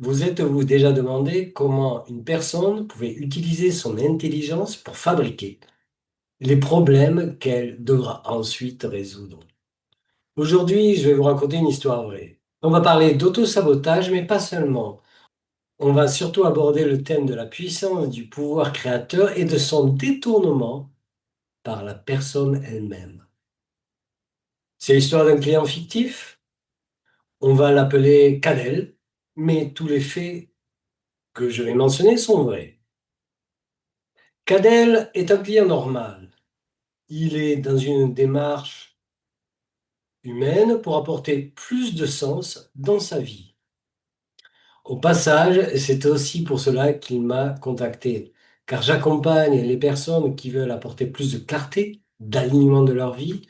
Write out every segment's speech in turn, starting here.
Vous êtes-vous déjà demandé comment une personne pouvait utiliser son intelligence pour fabriquer les problèmes qu'elle devra ensuite résoudre? Aujourd'hui, je vais vous raconter une histoire vraie. On va parler d'auto-sabotage, mais pas seulement. On va surtout aborder le thème de la puissance du pouvoir créateur et de son détournement par la personne elle-même. C'est l'histoire d'un client fictif. On va l'appeler Cadel, mais tous les faits que je vais mentionner sont vrais. Cadel est un client normal. Il est dans une démarche humaine pour apporter plus de sens dans sa vie. Au passage, c'est aussi pour cela qu'il m'a contacté, car j'accompagne les personnes qui veulent apporter plus de clarté, d'alignement de leur vie,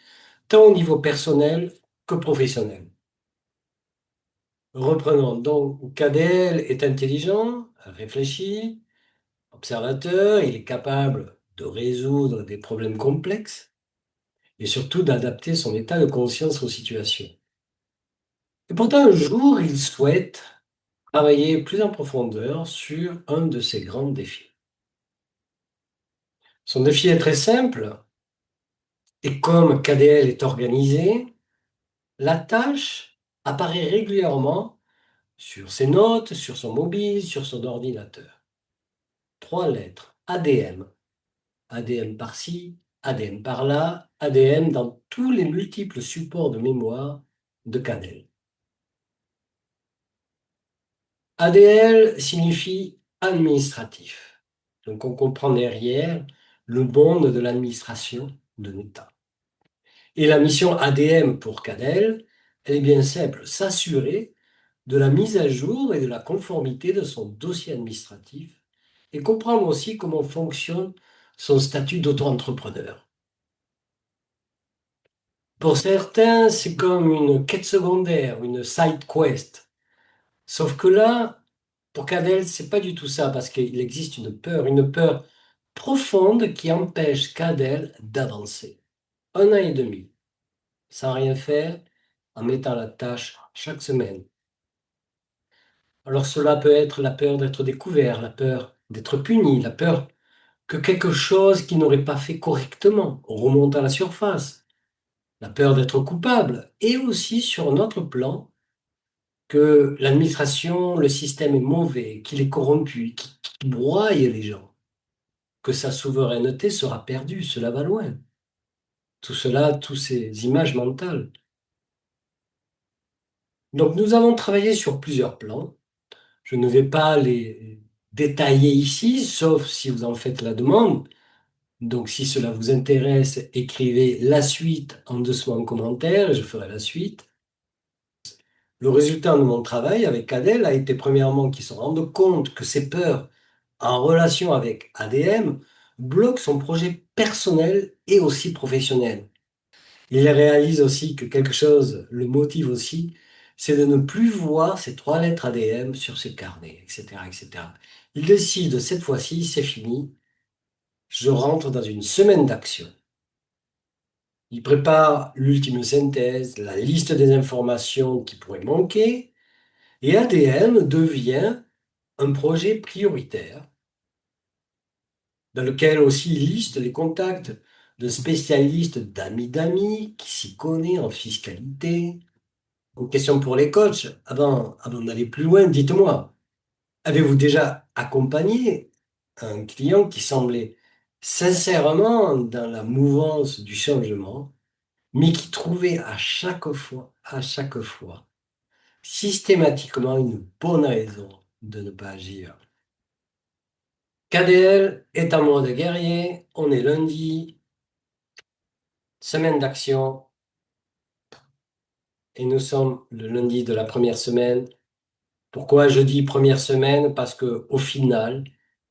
tant au niveau personnel que professionnel. Reprenons donc, Cadel est intelligent, réfléchi, observateur, il est capable de résoudre des problèmes complexes et surtout d'adapter son état de conscience aux situations. Et pourtant, un jour, il souhaite travailler plus en profondeur sur un de ses grands défis. Son défi est très simple, et comme KDL est organisé, la tâche apparaît régulièrement sur ses notes, sur son mobile, sur son ordinateur. Trois lettres, ADM. ADM par-ci, ADM par-là, ADM dans tous les multiples supports de mémoire de KDL. ADL signifie administratif. Donc on comprend derrière le monde de l'administration de l'État. Et la mission ADM pour Cadel, elle est bien simple, s'assurer de la mise à jour et de la conformité de son dossier administratif et comprendre aussi comment fonctionne son statut d'auto-entrepreneur. Pour certains, c'est comme une quête secondaire, une side quest. Sauf que là, pour Cadel, c'est pas du tout ça, parce qu'il existe une peur profonde qui empêche Cadel d'avancer. 1 an et demi, sans rien faire, en mettant la tâche chaque semaine. Alors cela peut être la peur d'être découvert, la peur d'être puni, la peur que quelque chose qu'il n'aurait pas fait correctement remonte à la surface, la peur d'être coupable, et aussi sur un autre plan, que l'administration, le système est mauvais, qu'il est corrompu, qu'il broie les gens, que sa souveraineté sera perdue, cela va loin. Tout cela, toutes ces images mentales. Donc nous avons travaillé sur plusieurs plans. Je ne vais pas les détailler ici, sauf si vous en faites la demande. Donc si cela vous intéresse, écrivez la suite en dessous en commentaire et je ferai la suite. Le résultat de mon travail avec Adèle a été premièrement qu'ils se rendent compte que ses peurs en relation avec ADM bloquent son projet personnel et aussi professionnel. Il réalise aussi que quelque chose le motive aussi, c'est de ne plus voir ces trois lettres ADM sur ses carnets, etc., etc. Il décide cette fois-ci, c'est fini, je rentre dans une semaine d'action. Il prépare l'ultime synthèse, la liste des informations qui pourraient manquer, et ADM devient un projet prioritaire dans lequel aussi il liste les contacts de spécialistes d'amis qui s'y connaissent en fiscalité. Une question pour les coachs, avant d'aller plus loin, dites-moi, avez-vous déjà accompagné un client qui semblait sincèrement dans la mouvance du changement, mais qui trouvait à chaque fois, systématiquement une bonne raison de ne pas agir? KDL est en mode guerrier, on est lundi, semaine d'action, et nous sommes le lundi de la première semaine. Pourquoi je dis première semaine? Parce que au final,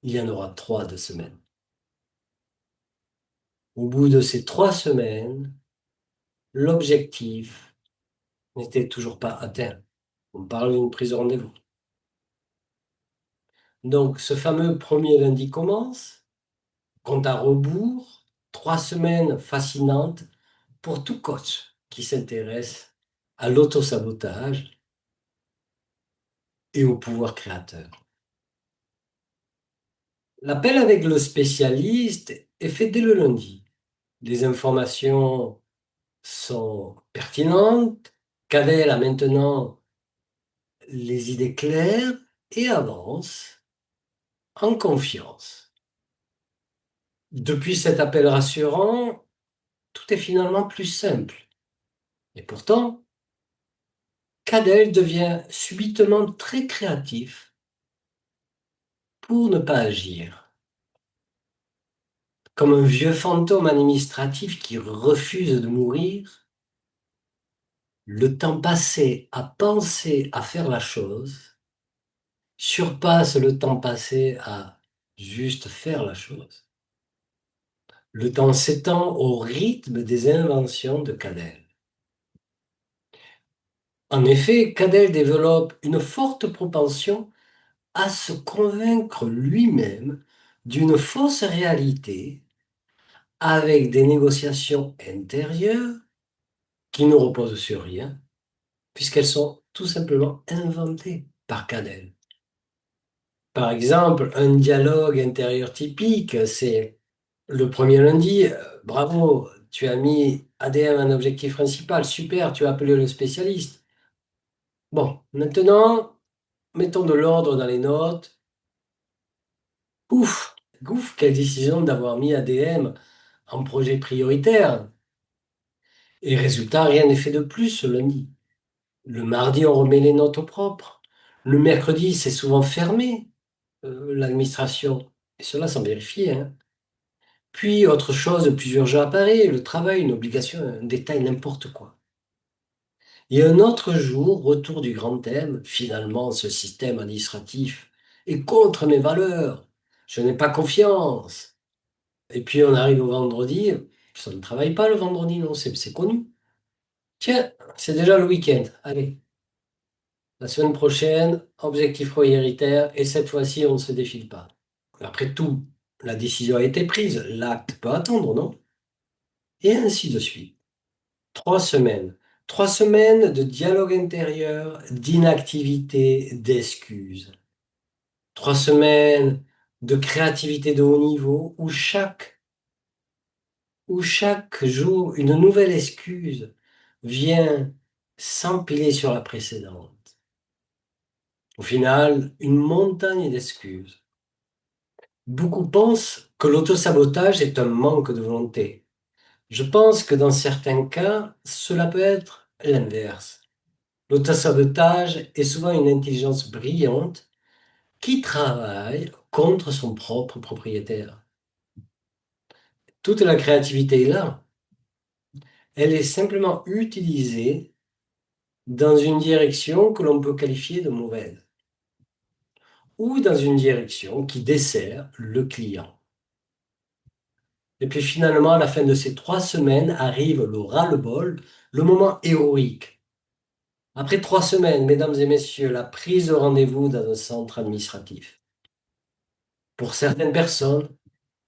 il y en aura 3 de semaines. Au bout de ces 3 semaines, l'objectif n'était toujours pas atteint. On parle d'une prise de rendez-vous. Donc, ce fameux premier lundi commence, compte à rebours, 3 semaines fascinantes pour tout coach qui s'intéresse à l'autosabotage. et au pouvoir créateur. L'appel avec le spécialiste est fait dès le lundi. Les informations sont pertinentes. Cadel a maintenant les idées claires et avance en confiance. Depuis cet appel rassurant, tout est finalement plus simple. Et pourtant, Cadel devient subitement très créatif pour ne pas agir. Comme un vieux fantôme administratif qui refuse de mourir, le temps passé à penser à faire la chose surpasse le temps passé à juste faire la chose. Le temps s'étend au rythme des inventions de Cadel. En effet, Cadel développe une forte propension à se convaincre lui-même d'une fausse réalité avec des négociations intérieures qui ne reposent sur rien, puisqu'elles sont tout simplement inventées par Cadel. Par exemple, un dialogue intérieur typique, c'est le premier lundi, bravo, tu as mis ADM un objectif principal, super, tu as appelé le spécialiste. Bon, maintenant, mettons de l'ordre dans les notes. Ouf, ouf, quelle décision d'avoir mis ADM en projet prioritaire. Et résultat, rien n'est fait de plus ce lundi. Le mardi, on remet les notes au propre. Le mercredi, c'est souvent fermé, l'administration. Et cela sans vérifier, hein. Puis, autre chose plus urgent apparaît, le travail, une obligation, un détail, n'importe quoi. Et un autre jour, retour du grand thème, finalement, ce système administratif est contre mes valeurs. Je n'ai pas confiance. Et puis, on arrive au vendredi, ça ne travaille pas le vendredi, non, c'est connu. Tiens, c'est déjà le week-end. Allez, la semaine prochaine, objectif prioritaire, et cette fois-ci, on ne se défile pas. Après tout, la décision a été prise, l'acte peut attendre, non? Et ainsi de suite. 3 semaines. 3 semaines de dialogue intérieur, d'inactivité, d'excuses. 3 semaines de créativité de haut niveau où chaque jour une nouvelle excuse vient s'empiler sur la précédente. Au final, une montagne d'excuses. Beaucoup pensent que l'autosabotage est un manque de volonté. Je pense que dans certains cas, cela peut être l'inverse. L'autosabotage est souvent une intelligence brillante qui travaille contre son propre propriétaire. Toute la créativité est là. Elle est simplement utilisée dans une direction que l'on peut qualifier de mauvaise ou dans une direction qui dessert le client. Et puis finalement, à la fin de ces 3 semaines, arrive le ras-le-bol, le moment héroïque. Après 3 semaines, mesdames et messieurs, la prise de rendez-vous dans un centre administratif. Pour certaines personnes,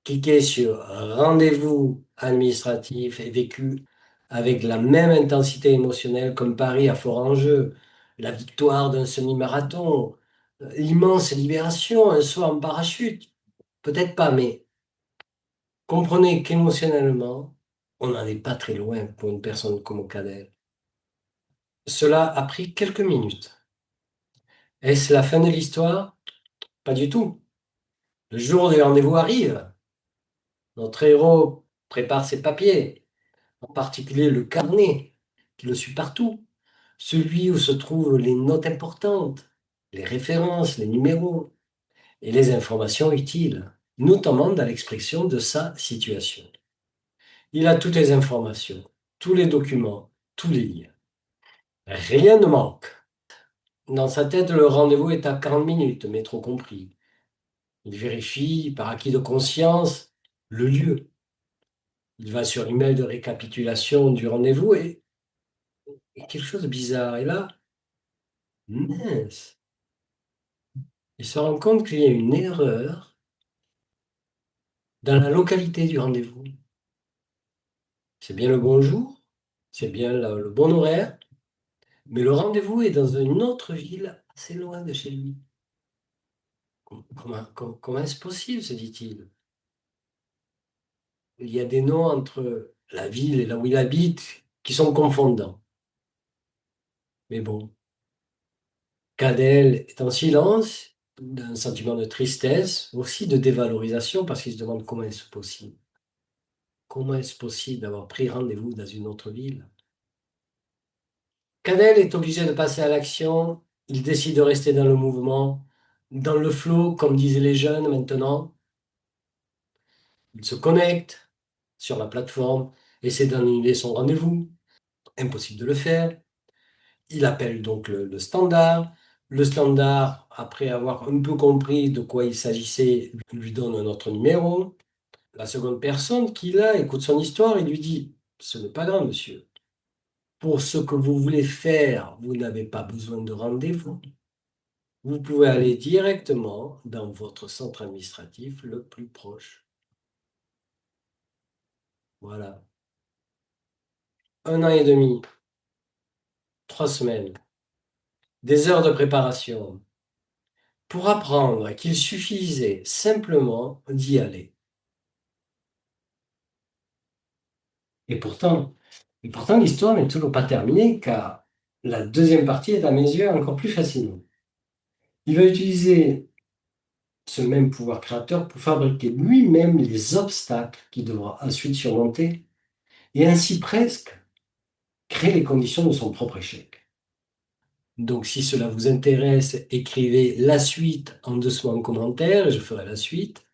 cliquer sur rendez-vous administratif est vécu avec la même intensité émotionnelle comme Paris à fort enjeu, la victoire d'un semi-marathon, l'immense libération, un saut en parachute. Peut-être pas, mais comprenez qu'émotionnellement, on n'en est pas très loin pour une personne comme Cadel. Cela a pris quelques minutes. Est-ce la fin de l'histoire? Pas du tout. Le jour du rendez-vous arrive. Notre héros prépare ses papiers, en particulier le carnet qui le suit partout, celui où se trouvent les notes importantes, les références, les numéros et les informations utiles, notamment dans l'expression de sa situation. Il a toutes les informations, tous les documents, tous les liens. Rien ne manque. Dans sa tête, le rendez-vous est à 40 minutes, métro compris. Il vérifie par acquis de conscience le lieu. Il va sur l'email de récapitulation du rendez-vous et quelque chose de bizarre. Et là, mince, il se rend compte qu'il y a une erreur dans la localité du rendez-vous. C'est bien le bon jour, c'est bien le bon horaire, mais le rendez-vous est dans une autre ville C'est loin de chez lui. Comment est-ce possible, se dit-il? Il y a des noms entre la ville et là où il habite qui sont confondants. Mais bon, Cadel est en silence, d'un sentiment de tristesse, aussi de dévalorisation, parce qu'il se demande comment est-ce possible. Comment est-ce possible d'avoir pris rendez-vous dans une autre ville? Cadel est obligé de passer à l'action. Il décide de rester dans le mouvement, dans le flow, comme disaient les jeunes maintenant. Il se connecte sur la plateforme, essaie d'annuler son rendez-vous. Impossible de le faire. Il appelle donc le standard. Le standard, après avoir un peu compris de quoi il s'agissait, lui donne un autre numéro. La seconde personne qui là écoute son histoire et lui dit, ce n'est pas grave, monsieur. Pour ce que vous voulez faire, vous n'avez pas besoin de rendez-vous. Vous pouvez aller directement dans votre centre administratif le plus proche. Voilà. 1 an et demi, 3 semaines, des heures de préparation pour apprendre qu'il suffisait simplement d'y aller. Et pourtant, et pourtant, l'histoire n'est toujours pas terminée car la deuxième partie est à mes yeux encore plus fascinante. Il va utiliser ce même pouvoir créateur pour fabriquer lui-même les obstacles qu'il devra ensuite surmonter et ainsi presque créer les conditions de son propre échec. Donc si cela vous intéresse, écrivez la suite en dessous en commentaire et je ferai la suite.